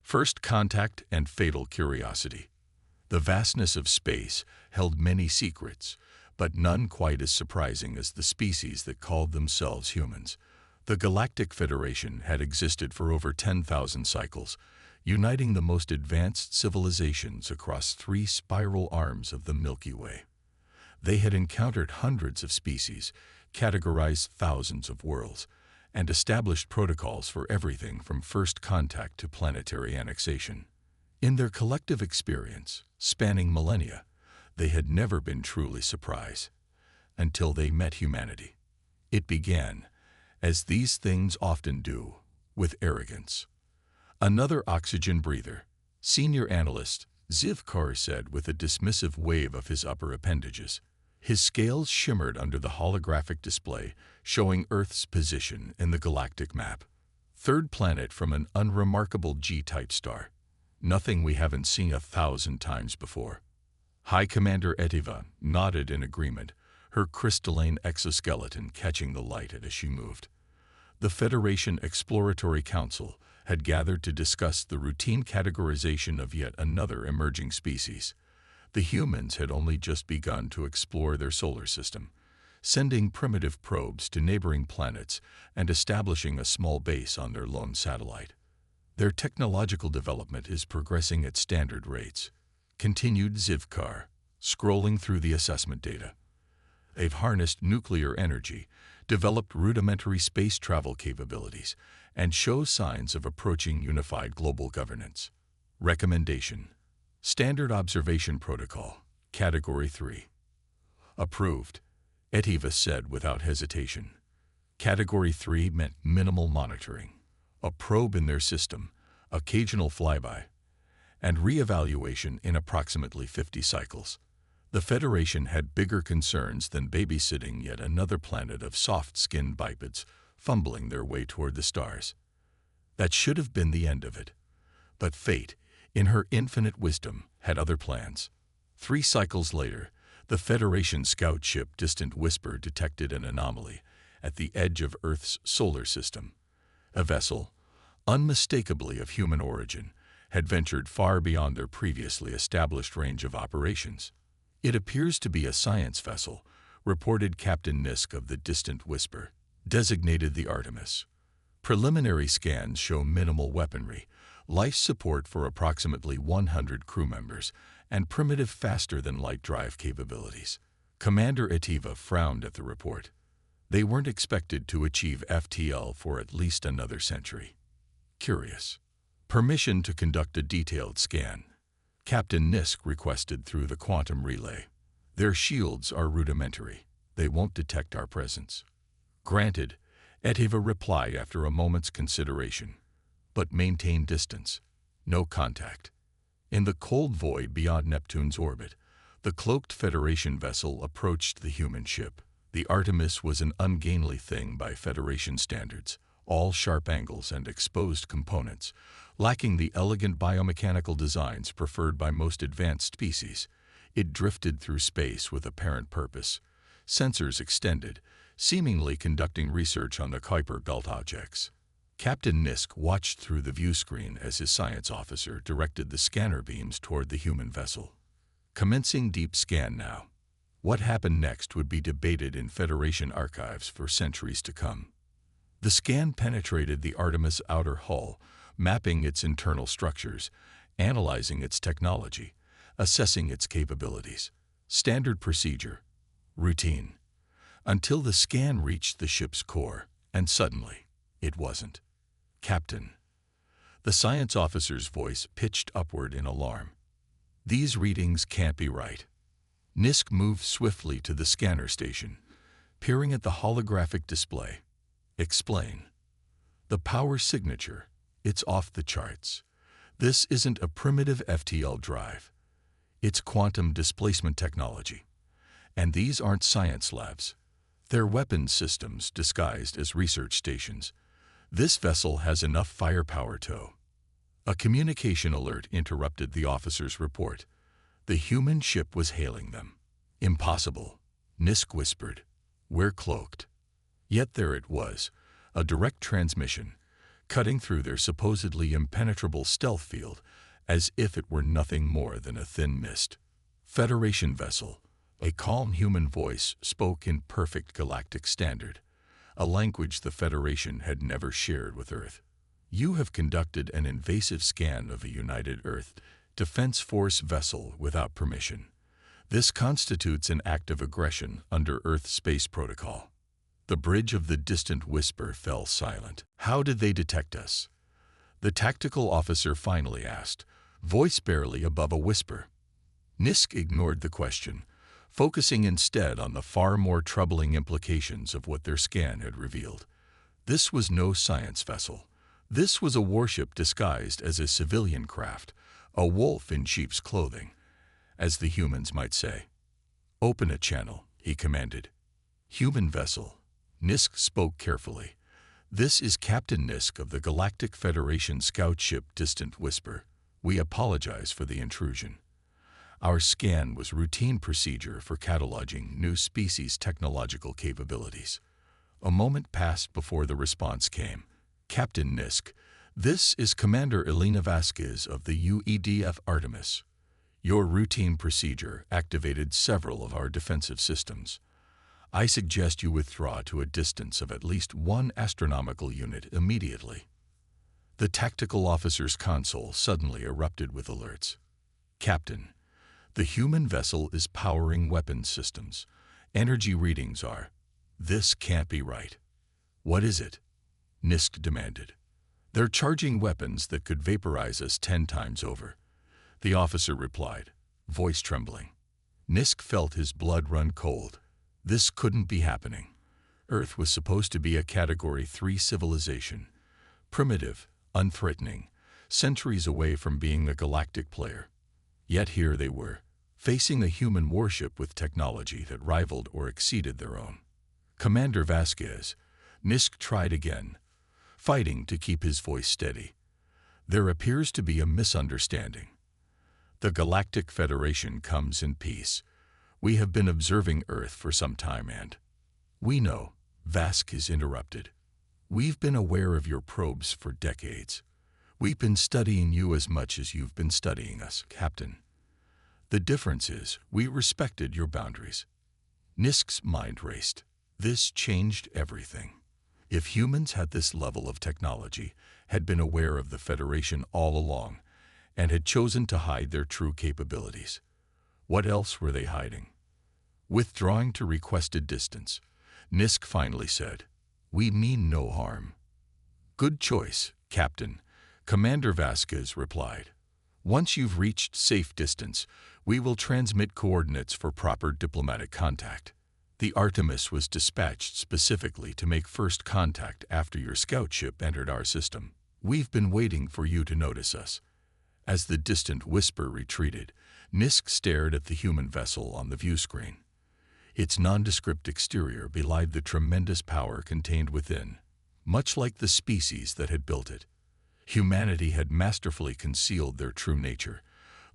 First contact and fatal curiosity. The vastness of space held many secrets, but none quite as surprising as the species that called themselves humans. The Galactic Federation had existed for over 10,000 cycles, uniting the most advanced civilizations across 3 spiral arms of the Milky Way. They had encountered hundreds of species, categorized thousands of worlds, and established protocols for everything from first contact to planetary annexation. In their collective experience, spanning millennia, they had never been truly surprised, until they met humanity. It began, as these things often do, with arrogance. Another oxygen breather, senior analyst Zivkar said with a dismissive wave of his upper appendages. His scales shimmered under the holographic display, showing Earth's position in the galactic map. Third planet from an unremarkable G-type star. Nothing we haven't seen 1,000 times before. High Commander Etiva nodded in agreement, her crystalline exoskeleton catching the light as she moved. The Federation Exploratory Council had gathered to discuss the routine categorization of yet another emerging species. The humans had only just begun to explore their solar system, sending primitive probes to neighboring planets and establishing a small base on their lone satellite. Their technological development is progressing at standard rates, continued Zivkar, scrolling through the assessment data. They've harnessed nuclear energy, developed rudimentary space travel capabilities, and show signs of approaching unified global governance. Recommendation: Standard Observation Protocol, Category 3. Approved, Etiva said without hesitation. Category 3 meant minimal monitoring, a probe in their system, occasional flyby, and re-evaluation in approximately 50 cycles. The Federation had bigger concerns than babysitting yet another planet of soft-skinned bipeds fumbling their way toward the stars. That should have been the end of it. But fate, in her infinite wisdom, had other plans. 3 cycles later, the Federation scout ship Distant Whisper detected an anomaly at the edge of Earth's solar system. A vessel, unmistakably of human origin, had ventured far beyond their previously established range of operations. It appears to be a science vessel, reported Captain Nisk of the Distant Whisper, designated the Artemis. Preliminary scans show minimal weaponry, life support for approximately 100 crew members, and primitive faster-than-light drive capabilities. Commander Etiva frowned at the report. They weren't expected to achieve FTL for at least another century. Curious. Permission to conduct a detailed scan. Captain Nisk requested through the quantum relay. Their shields are rudimentary. They won't detect our presence. Granted, Etiva replied after a moment's consideration. But maintain distance. No contact. In the cold void beyond Neptune's orbit, the cloaked Federation vessel approached the human ship. The Artemis was an ungainly thing by Federation standards, all sharp angles and exposed components, lacking the elegant biomechanical designs preferred by most advanced species. It drifted through space with apparent purpose, sensors extended, seemingly conducting research on the Kuiper Belt objects. Captain Nisk watched through the view screen as his science officer directed the scanner beams toward the human vessel. Commencing deep scan now. What happened next would be debated in Federation archives for centuries to come. The scan penetrated the Artemis outer hull, mapping its internal structures, analyzing its technology, assessing its capabilities. Standard procedure. Routine. Until the scan reached the ship's core, and suddenly, it wasn't. Captain. The science officer's voice pitched upward in alarm. These readings can't be right. Nisk moved swiftly to the scanner station, peering at the holographic display. Explain. The power signature. It's off the charts. This isn't a primitive FTL drive. It's quantum displacement technology. And these aren't science labs. They're weapons systems disguised as research stations. This vessel has enough firepower to... A communication alert interrupted the officer's report. The human ship was hailing them. Impossible, Nisk whispered. We're cloaked. Yet there it was, a direct transmission, cutting through their supposedly impenetrable stealth field as if it were nothing more than a thin mist. Federation vessel. A calm human voice spoke in perfect galactic standard, a language the Federation had never shared with Earth. You have conducted an invasive scan of a United Earth Defense Force vessel without permission. This constitutes an act of aggression under Earth Space Protocol. The bridge of the distant whisper fell silent. How did they detect us? The tactical officer finally asked, voice barely above a whisper. Nisk ignored the question, focusing instead on the far more troubling implications of what their scan had revealed. This was no science vessel. This was a warship disguised as a civilian craft, a wolf in sheep's clothing, as the humans might say. Open a channel, he commanded. Human vessel. Nisk spoke carefully. This is Captain Nisk of the Galactic Federation scout ship Distant Whisper. We apologize for the intrusion. Our scan was routine procedure for cataloging new species' technological capabilities. A moment passed before the response came. Captain Nisk, this is Commander Elena Vasquez of the UEDF Artemis. Your routine procedure activated several of our defensive systems. I suggest you withdraw to a distance of at least 1 astronomical unit immediately. The tactical officer's console suddenly erupted with alerts. Captain, the human vessel is powering weapons systems. Energy readings are. This can't be right. What is it? Nisk demanded. They're charging weapons that could vaporize us 10 times over. The officer replied, voice trembling. Nisk felt his blood run cold. This couldn't be happening. Earth was supposed to be a Category 3 civilization. Primitive, unthreatening, centuries away from being a galactic player. Yet here they were, facing a human warship with technology that rivaled or exceeded their own. Commander Vasquez, Nisk tried again, fighting to keep his voice steady. There appears to be a misunderstanding. The Galactic Federation comes in peace. We have been observing Earth for some time and... We know, Vasquez interrupted. We've been aware of your probes for decades. We've been studying you as much as you've been studying us, Captain. The difference is, we respected your boundaries. Nisk's mind raced. This changed everything. If humans had this level of technology, had been aware of the Federation all along, and had chosen to hide their true capabilities, what else were they hiding? Withdrawing to requested distance, Nisk finally said, we mean no harm. Good choice, Captain, Commander Vasquez replied. Once you've reached safe distance, we will transmit coordinates for proper diplomatic contact. The Artemis was dispatched specifically to make first contact after your scout ship entered our system. We've been waiting for you to notice us. As the Distant Whisper retreated, Nisk stared at the human vessel on the view screen. Its nondescript exterior belied the tremendous power contained within, much like the species that had built it. Humanity had masterfully concealed their true nature,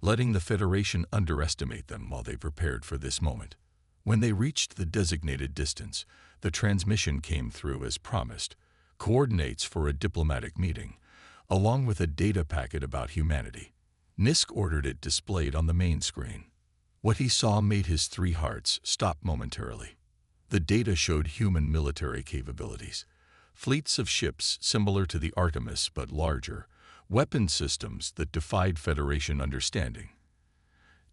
letting the Federation underestimate them while they prepared for this moment. When they reached the designated distance, the transmission came through as promised, coordinates for a diplomatic meeting, along with a data packet about humanity. Nisk ordered it displayed on the main screen. What he saw made his 3 hearts stop momentarily. The data showed human military capabilities, fleets of ships similar to the Artemis but larger, weapon systems that defied Federation understanding,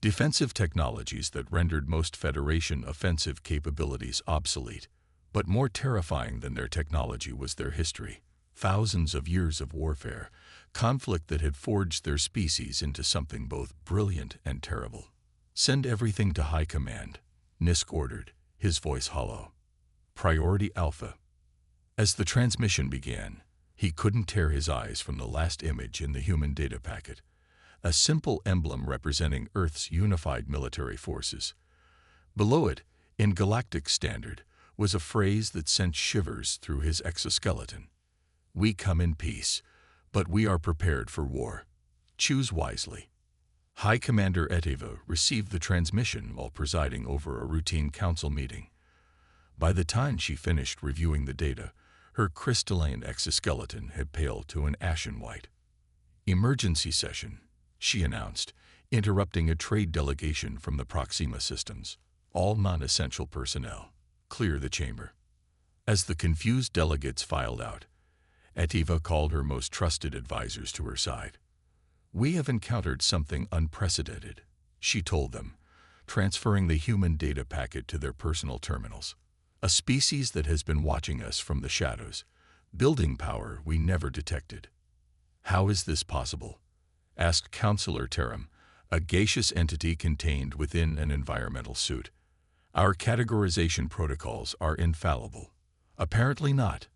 defensive technologies that rendered most Federation offensive capabilities obsolete. But more terrifying than their technology was their history. Thousands of years of warfare, conflict that had forged their species into something both brilliant and terrible. Send everything to High Command, Nisk ordered, his voice hollow. Priority Alpha. As the transmission began, he couldn't tear his eyes from the last image in the human data packet, a simple emblem representing Earth's unified military forces. Below it, in galactic standard, was a phrase that sent shivers through his exoskeleton. We come in peace, but we are prepared for war. Choose wisely. High Commander Eteva received the transmission while presiding over a routine council meeting. By the time she finished reviewing the data, Her crystalline exoskeleton had paled to an ashen white. "Emergency session," she announced, interrupting a trade delegation from the Proxima systems. "All non-essential personnel, clear the chamber." As the confused delegates filed out, Etiva called her most trusted advisors to her side. "We have encountered something unprecedented," she told them, transferring the human data packet to their personal terminals. "A species that has been watching us from the shadows, building power we never detected." "How is this possible?" asked Counselor Terram, a gaseous entity contained within an environmental suit. "Our categorization protocols are infallible." "Apparently not,"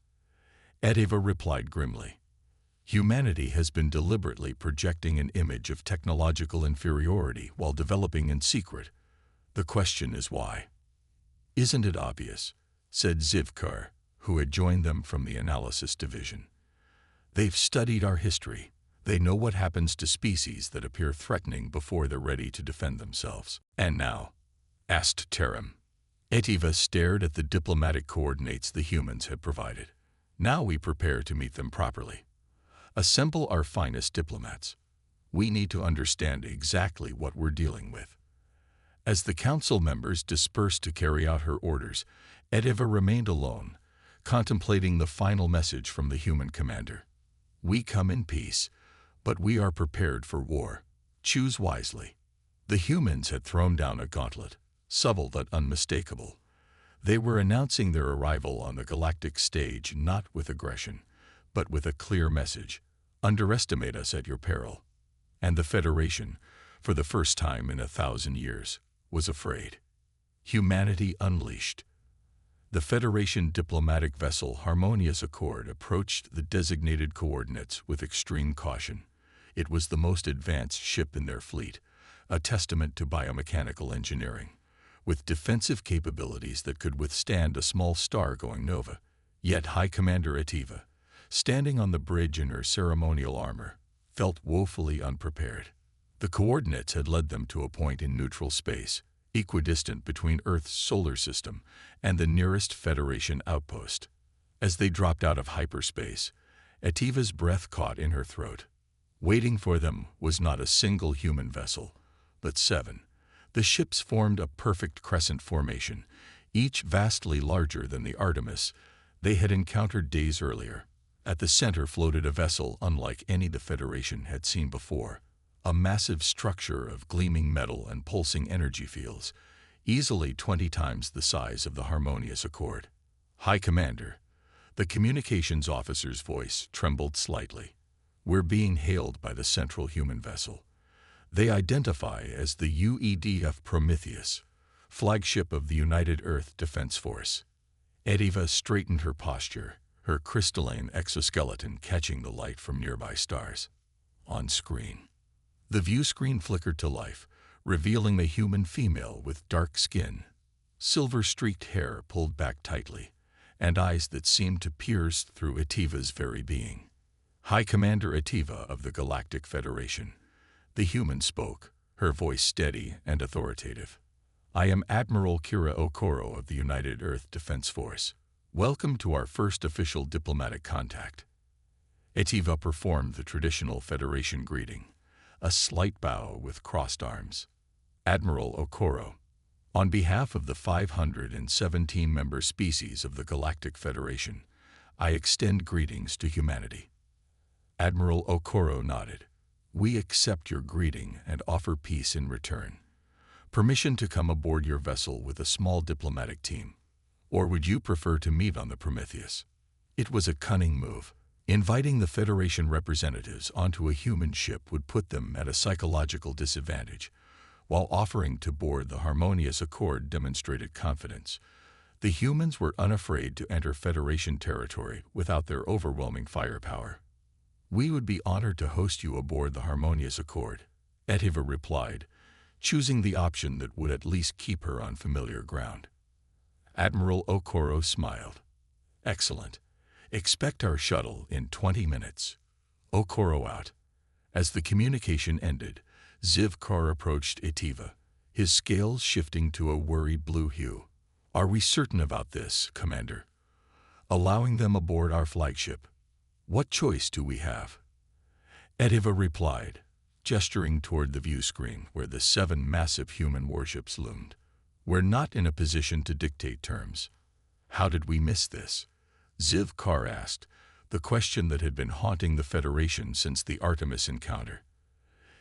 Etiva replied grimly. "Humanity has been deliberately projecting an image of technological inferiority while developing in secret. The question is why." "Isn't it obvious?" said Zivkar, who had joined them from the analysis division. "They've studied our history. They know what happens to species that appear threatening before they're ready to defend themselves." "And now?" asked Terram. Etiva stared at the diplomatic coordinates the humans had provided. "Now we prepare to meet them properly. Assemble our finest diplomats. We need to understand exactly what we're dealing with." As the council members dispersed to carry out her orders, Etiva remained alone, contemplating the final message from the human commander. "We come in peace, but we are prepared for war. Choose wisely." The humans had thrown down a gauntlet, subtle but unmistakable. They were announcing their arrival on the galactic stage not with aggression, but with a clear message: underestimate us at your peril. And the Federation, for the first time in 1,000 years, was afraid. Humanity unleashed. The Federation diplomatic vessel Harmonious Accord approached the designated coordinates with extreme caution. It was the most advanced ship in their fleet, a testament to biomechanical engineering, with defensive capabilities that could withstand a small star going nova. Yet High Commander Etiva, standing on the bridge in her ceremonial armor, felt woefully unprepared. The coordinates had led them to a point in neutral space, equidistant between Earth's solar system and the nearest Federation outpost. As they dropped out of hyperspace, Etiva's breath caught in her throat. Waiting for them was not a single human vessel, but 7. The ships formed a perfect crescent formation, each vastly larger than the Artemis they had encountered days earlier. At the center floated a vessel unlike any the Federation had seen before, a massive structure of gleaming metal and pulsing energy fields, easily 20 times the size of the Harmonious Accord. "High Commander," the communications officer's voice trembled slightly. "We're being hailed by the central human vessel. They identify as the UEDF Prometheus, flagship of the United Earth Defense Force." Etiva straightened her posture, her crystalline exoskeleton catching the light from nearby stars. On screen, the view screen flickered to life, revealing a human female with dark skin, silver-streaked hair pulled back tightly, and eyes that seemed to pierce through Etiva's very being. "High Commander Etiva of the Galactic Federation," the human spoke, her voice steady and authoritative. "I am Admiral Kira Okoro of the United Earth Defense Force. Welcome to our first official diplomatic contact." Etiva performed the traditional Federation greeting, a slight bow with crossed arms. "Admiral Okoro, on behalf of the 517-member species of the Galactic Federation, I extend greetings to humanity." Admiral Okoro nodded. "We accept your greeting and offer peace in return. Permission to come aboard your vessel with a small diplomatic team. Or would you prefer to meet on the Prometheus?" It was a cunning move. Inviting the Federation representatives onto a human ship would put them at a psychological disadvantage, while offering to board the Harmonious Accord demonstrated confidence. The humans were unafraid to enter Federation territory without their overwhelming firepower. "We would be honored to host you aboard the Harmonious Accord," Etiva replied, choosing the option that would at least keep her on familiar ground. Admiral Okoro smiled. "Excellent. Expect our shuttle in 20 minutes. Okoro out." As the communication ended, Zivkar approached Etiva, his scales shifting to a worried blue hue. "Are we certain about this, Commander?" allowing them aboard our flagship. What choice do we have? HFY replied, gesturing toward the view screen where the 7 massive human warships loomed. We're not in a position to dictate terms. How did we miss this? Zivkar asked, the question that had been haunting the Federation since the Artemis encounter.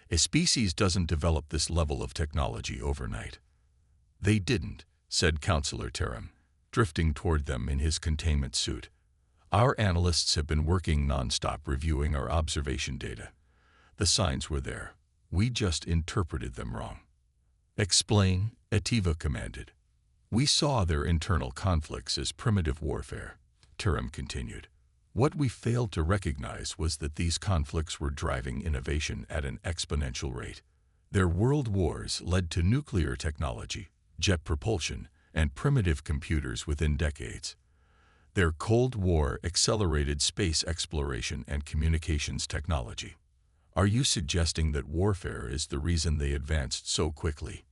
A species doesn't develop this level of technology overnight. They didn't, said Counselor Terram, drifting toward them in his containment suit. Our analysts have been working non-stop reviewing our observation data. The signs were there. We just interpreted them wrong. Explain, HFY commanded. We saw their internal conflicts as primitive warfare, Terram continued. What we failed to recognize was that these conflicts were driving innovation at an exponential rate. Their world wars led to nuclear technology, jet propulsion, and primitive computers within decades. Their Cold War accelerated space exploration and communications technology. Are you suggesting that warfare is the reason they advanced so quickly?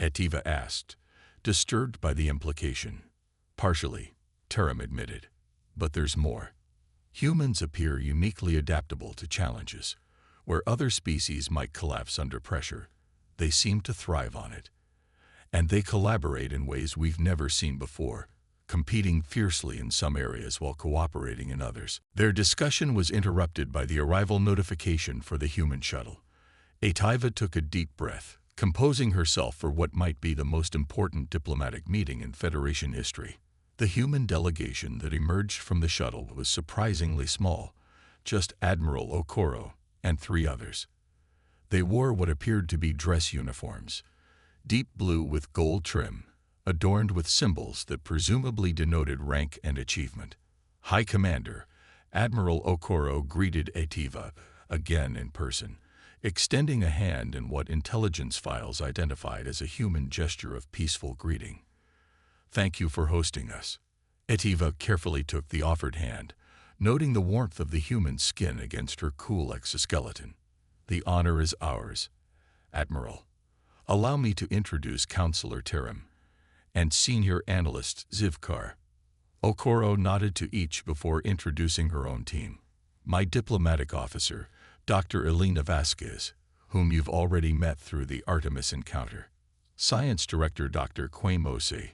HFY asked, disturbed by the implication. Partially, Terram admitted. But there's more. Humans appear uniquely adaptable to challenges. Where other species might collapse under pressure, they seem to thrive on it. And they collaborate in ways we've never seen before, competing fiercely in some areas while cooperating in others. Their discussion was interrupted by the arrival notification for the human shuttle. HFY took a deep breath, composing herself for what might be the most important diplomatic meeting in Federation history. The human delegation that emerged from the shuttle was surprisingly small, just Admiral Okoro and 3 others. They wore what appeared to be dress uniforms, deep blue with gold trim, adorned with symbols that presumably denoted rank and achievement. High Commander, Admiral Okoro greeted HFY again in person, extending a hand in what intelligence files identified as a human gesture of peaceful greeting. Thank you for hosting us. HFY carefully took the offered hand, noting the warmth of the human skin against her cool exoskeleton. The honor is ours, Admiral. Allow me to introduce Counselor Terram and Senior Analyst Zivkar. Okoro nodded to each before introducing her own team. My diplomatic officer, Dr. Elena Vasquez, whom you've already met through the Artemis encounter. Science Director Dr. Quaimose,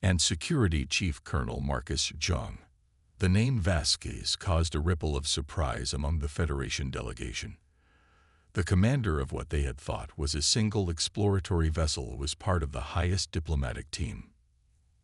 and Security Chief Colonel Marcus Jung. The name Vasquez caused a ripple of surprise among the Federation delegation. The commander of what they had thought was a single exploratory vessel was part of the highest diplomatic team.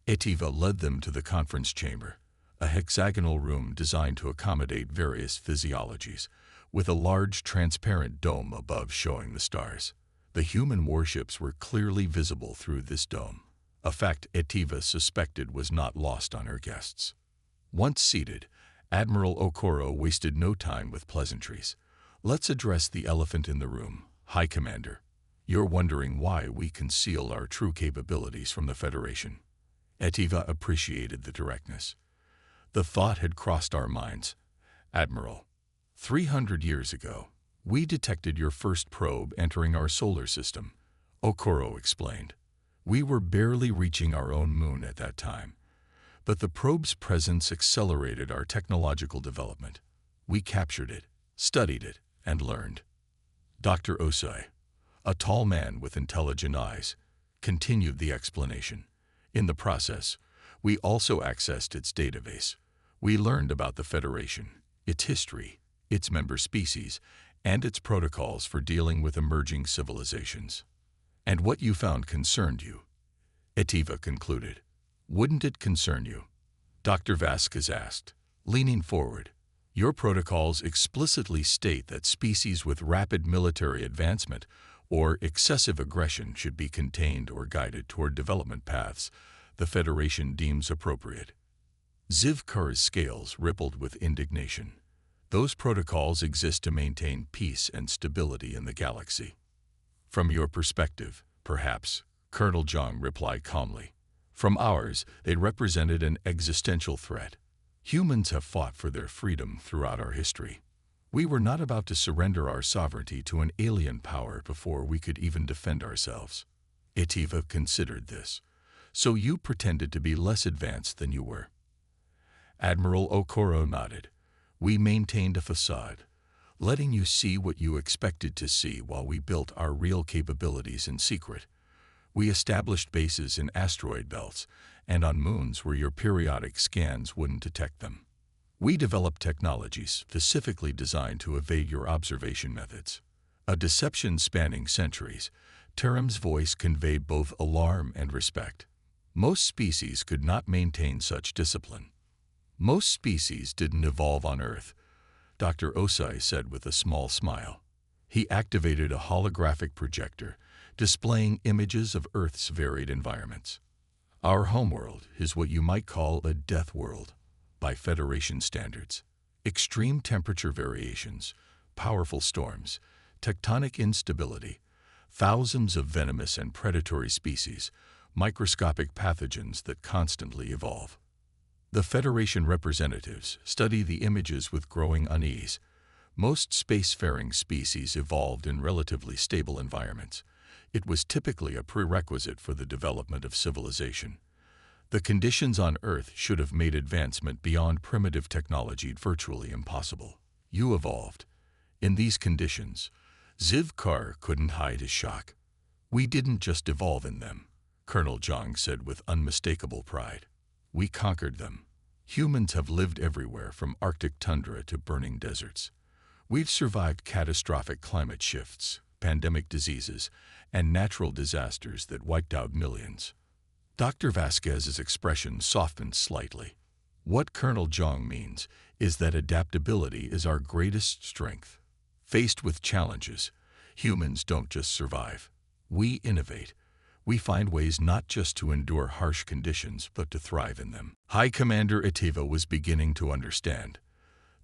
HFY led them to the conference chamber, a hexagonal room designed to accommodate various physiologies, with a large transparent dome above showing the stars. The human warships were clearly visible through this dome, a fact HFY suspected was not lost on her guests. Once seated, Admiral Okoro wasted no time with pleasantries. Let's address the elephant in the room, High Commander. You're wondering why we conceal our true capabilities from the Federation. HFY appreciated the directness. The thought had crossed our minds. Admiral, 300 years ago, we detected your first probe entering our solar system, Okoro explained. We were barely reaching our own moon at that time, but the probe's presence accelerated our technological development. We captured it, studied it, and learned. Dr. Osai, a tall man with intelligent eyes, continued the explanation. In the process, we also accessed its database. We learned about the Federation, its history, its member species, and its protocols for dealing with emerging civilizations. And what you found concerned you, HFY concluded. Wouldn't it concern you? Dr. Vasquez asked, leaning forward. Your protocols explicitly state that species with rapid military advancement or excessive aggression should be contained or guided toward development paths the Federation deems appropriate. Zivkar's scales rippled with indignation. Those protocols exist to maintain peace and stability in the galaxy. From your perspective, perhaps, Colonel Jung replied calmly. From ours, they represented an existential threat. Humans have fought for their freedom throughout our history. We were not about to surrender our sovereignty to an alien power before we could even defend ourselves. HFY considered this. So you pretended to be less advanced than you were. Admiral Okoro nodded. We maintained a facade, letting you see what you expected to see while we built our real capabilities in secret. We established bases in asteroid belts and on moons where your periodic scans wouldn't detect them. We developed technologies specifically designed to evade your observation methods. A deception spanning centuries, Turam's voice conveyed both alarm and respect. Most species could not maintain such discipline. Most species didn't evolve on Earth, Dr. Osai said with a small smile. He activated a holographic projector, displaying images of Earth's varied environments. Our homeworld is what you might call a death world, by Federation standards. Extreme temperature variations, powerful storms, tectonic instability, thousands of venomous and predatory species, microscopic pathogens that constantly evolve. The Federation representatives study the images with growing unease. Most spacefaring species evolved in relatively stable environments. It was typically a prerequisite for the development of civilization. The conditions on Earth should have made advancement beyond primitive technology virtually impossible. You evolved. In these conditions, Zivkar couldn't hide his shock. We didn't just evolve in them, Colonel Zhang said with unmistakable pride. We conquered them. Humans have lived everywhere from Arctic tundra to burning deserts. We've survived catastrophic climate shifts, pandemic diseases, and natural disasters that wiped out millions. Dr. Vasquez's expression softened slightly. What Colonel Zhang means is that adaptability is our greatest strength. Faced with challenges, humans don't just survive. We innovate. We find ways not just to endure harsh conditions, but to thrive in them. High Commander Etiva was beginning to understand.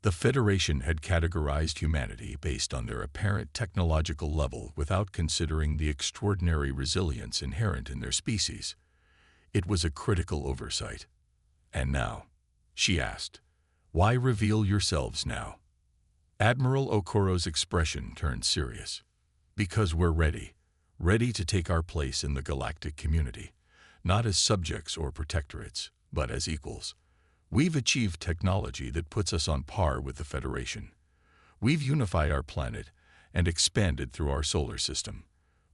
The Federation had categorized humanity based on their apparent technological level without considering the extraordinary resilience inherent in their species. It was a critical oversight. And now, she asked, why reveal yourselves now? Admiral Okoro's expression turned serious. Because we're ready to take our place in the galactic community, not as subjects or protectorates, but as equals. We've achieved technology that puts us on par with the Federation. We've unified our planet and expanded through our solar system.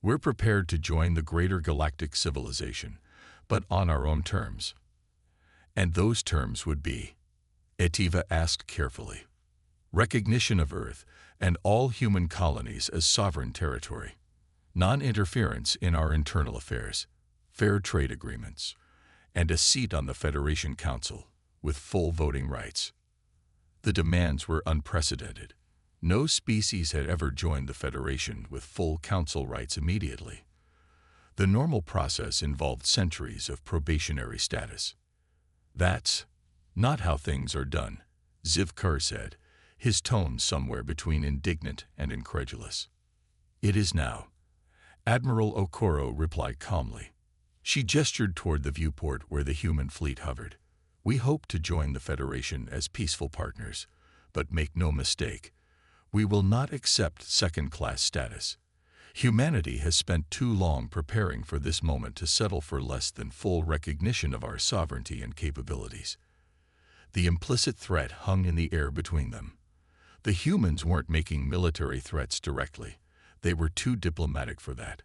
We're prepared to join the greater galactic civilization, but on our own terms. And those terms would be, Etiva asked carefully, recognition of Earth and all human colonies as sovereign territory, non-interference in our internal affairs, fair trade agreements, and a seat on the Federation Council with full voting rights. The demands were unprecedented. No species had ever joined the Federation with full council rights immediately. The normal process involved centuries of probationary status. That's not how things are done, Zivkar said, his tone somewhere between indignant and incredulous. It is now. Admiral Okoro replied calmly. She gestured toward the viewport where the human fleet hovered. We hope to join the Federation as peaceful partners, but make no mistake, we will not accept second-class status. Humanity has spent too long preparing for this moment to settle for less than full recognition of our sovereignty and capabilities. The implicit threat hung in the air between them. The humans weren't making military threats directly. They were too diplomatic for that.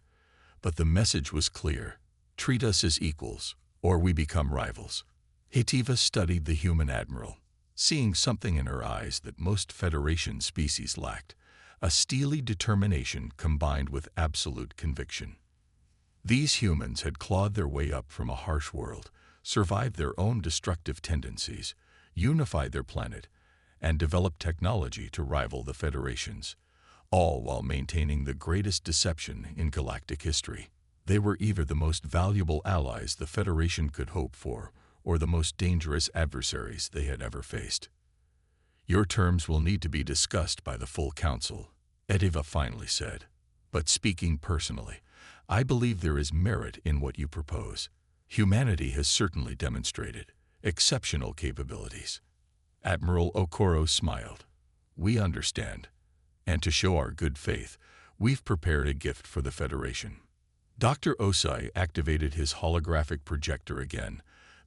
But the message was clear. Treat us as equals, or we become rivals. Etiva studied the human admiral, seeing something in her eyes that most Federation species lacked, a steely determination combined with absolute conviction. These humans had clawed their way up from a harsh world, survived their own destructive tendencies, unified their planet, and developed technology to rival the Federation's, all while maintaining the greatest deception in galactic history. They were either the most valuable allies the Federation could hope for, or the most dangerous adversaries they had ever faced. Your terms will need to be discussed by the full council, Etiva finally said. But speaking personally, I believe there is merit in what you propose. Humanity has certainly demonstrated exceptional capabilities. Admiral Okoro smiled. We understand. And to show our good faith, we've prepared a gift for the Federation. Dr. Osai activated his holographic projector again,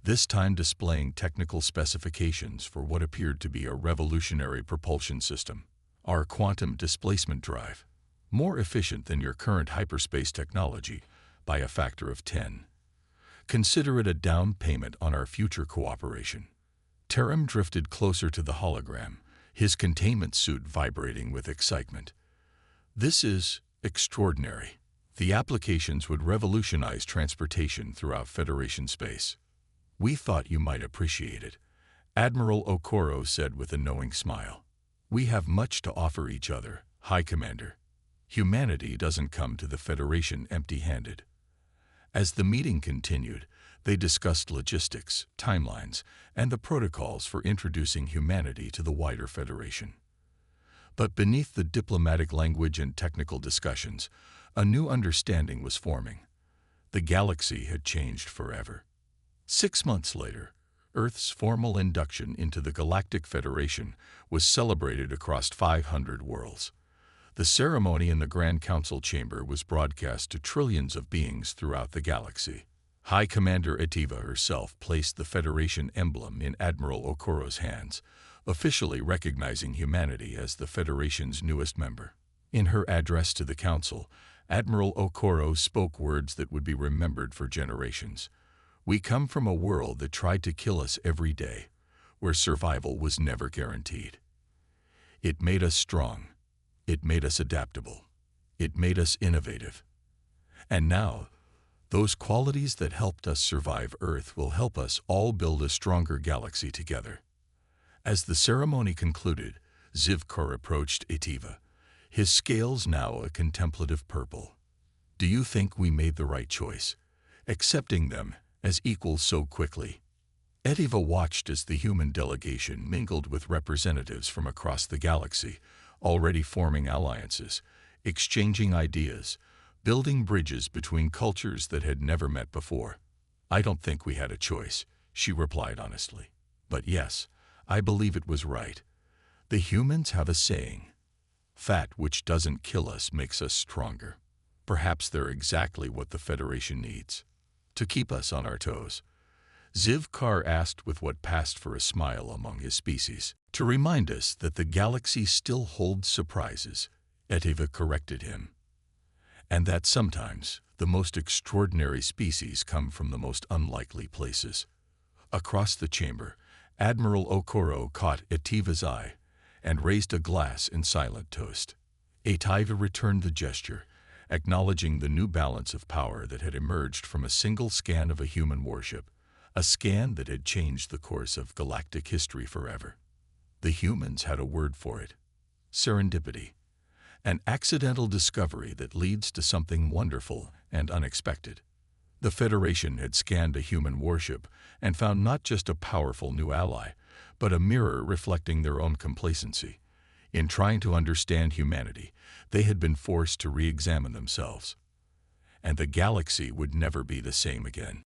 this time displaying technical specifications for what appeared to be a revolutionary propulsion system. Our quantum displacement drive, more efficient than your current hyperspace technology by a factor of 10. Consider it a down payment on our future cooperation. Taram drifted closer to the hologram, his containment suit vibrating with excitement. This is extraordinary. The applications would revolutionize transportation throughout Federation space. We thought you might appreciate it, Admiral Okoro said with a knowing smile. We have much to offer each other, High Commander. Humanity doesn't come to the Federation empty-handed. As the meeting continued, they discussed logistics, timelines, and the protocols for introducing humanity to the wider Federation. But beneath the diplomatic language and technical discussions, a new understanding was forming. The galaxy had changed forever. 6 months later, Earth's formal induction into the Galactic Federation was celebrated across 500 worlds. The ceremony in the Grand Council chamber was broadcast to trillions of beings throughout the galaxy. High Commander Etiva herself placed the Federation emblem in Admiral Okoro's hands, officially recognizing humanity as the Federation's newest member. In her address to the Council, Admiral Okoro spoke words that would be remembered for generations. We come from a world that tried to kill us every day, where survival was never guaranteed. It made us strong. It made us adaptable. It made us innovative. And now, those qualities that helped us survive Earth will help us all build a stronger galaxy together. As the ceremony concluded, Zivkar approached Etiva, his scales now a contemplative purple. Do you think we made the right choice, accepting them as equals so quickly? Etiva watched as the human delegation mingled with representatives from across the galaxy, already forming alliances, exchanging ideas, building bridges between cultures that had never met before. I don't think we had a choice, she replied honestly. But yes, I believe it was right. The humans have a saying, fat which doesn't kill us makes us stronger. Perhaps they're exactly what the Federation needs. To keep us on our toes. Zivkar asked with what passed for a smile among his species. To remind us that the galaxy still holds surprises, Etiva corrected him. And that sometimes the most extraordinary species come from the most unlikely places. Across the chamber, Admiral Okoro caught Etiva's eye and raised a glass in silent toast. Etiva returned the gesture, acknowledging the new balance of power that had emerged from a single scan of a human warship, a scan that had changed the course of galactic history forever. The humans had a word for it: serendipity, an accidental discovery that leads to something wonderful and unexpected. The Federation had scanned a human warship and found not just a powerful new ally, but a mirror reflecting their own complacency. In trying to understand humanity, they had been forced to re-examine themselves. And the galaxy would never be the same again.